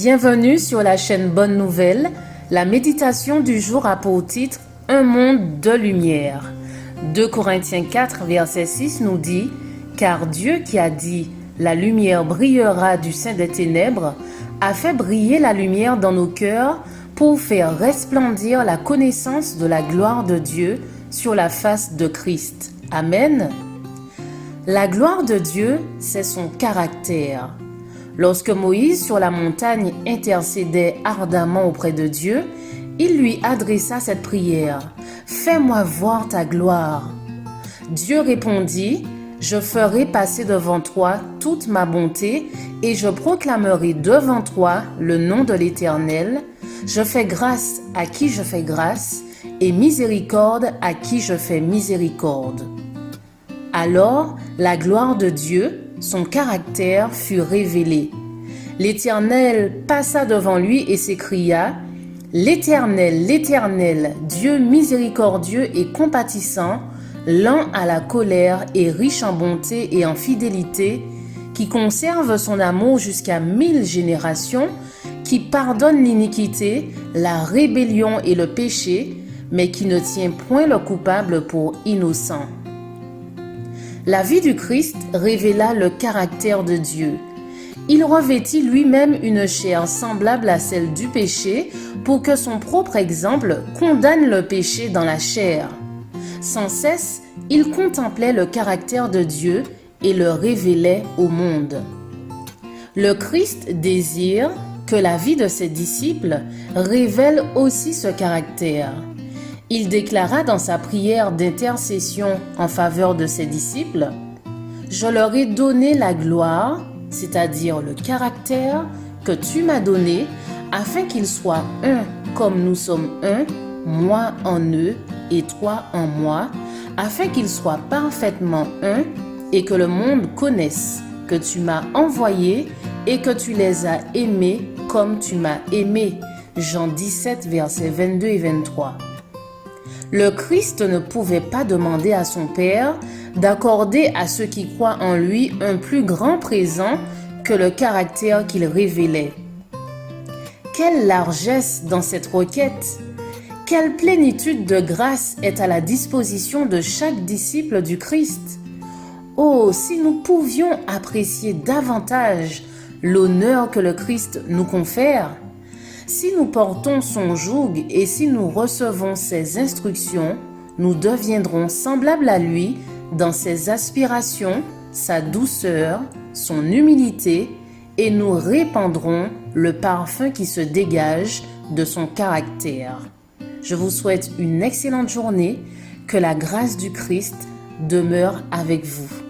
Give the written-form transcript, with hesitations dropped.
Bienvenue sur la chaîne Bonne Nouvelle. La méditation du jour a pour titre « Un monde de lumière ». 2 Corinthiens 4, verset 6 nous dit « Car Dieu qui a dit « La lumière brillera du sein des ténèbres » a fait briller la lumière dans nos cœurs pour faire resplendir la connaissance de la gloire de Dieu sur la face de Christ. Amen. La gloire de Dieu, c'est son caractère. Lorsque Moïse sur la montagne intercédait ardemment auprès de Dieu, il lui adressa cette prière « Fais-moi voir ta gloire ». Dieu répondit « Je ferai passer devant toi toute ma bonté et je proclamerai devant toi le nom de l'Éternel. Je fais grâce à qui je fais grâce et miséricorde à qui je fais miséricorde. » Alors, la gloire de Dieu, son caractère fut révélé. L'Éternel passa devant lui et s'écria « L'Éternel, l'Éternel, Dieu miséricordieux et compatissant, lent à la colère et riche en bonté et en fidélité, qui conserve son amour jusqu'à 1000 générations, qui pardonne l'iniquité, la rébellion et le péché, mais qui ne tient point le coupable pour innocent. » La vie du Christ révéla le caractère de Dieu. Il revêtit lui-même une chair semblable à celle du péché pour que son propre exemple condamne le péché dans la chair. Sans cesse, il contemplait le caractère de Dieu et le révélait au monde. Le Christ désire que la vie de ses disciples révèle aussi ce caractère. Il déclara dans sa prière d'intercession en faveur de ses disciples « Je leur ai donné la gloire, c'est-à-dire le caractère que tu m'as donné, afin qu'ils soient un comme nous sommes un, moi en eux et toi en moi, afin qu'ils soient parfaitement un et que le monde connaisse que tu m'as envoyé et que tu les as aimés comme tu m'as aimé. » Jean 17, versets 22 et 23. Le Christ ne pouvait pas demander à son Père d'accorder à ceux qui croient en lui un plus grand présent que le caractère qu'il révélait. Quelle largesse dans cette requête! Quelle plénitude de grâce est à la disposition de chaque disciple du Christ! Oh, si nous pouvions apprécier davantage l'honneur que le Christ nous confère! Si nous portons son joug et si nous recevons ses instructions, nous deviendrons semblables à lui dans ses aspirations, sa douceur, son humilité et nous répandrons le parfum qui se dégage de son caractère. Je vous souhaite une excellente journée, que la grâce du Christ demeure avec vous.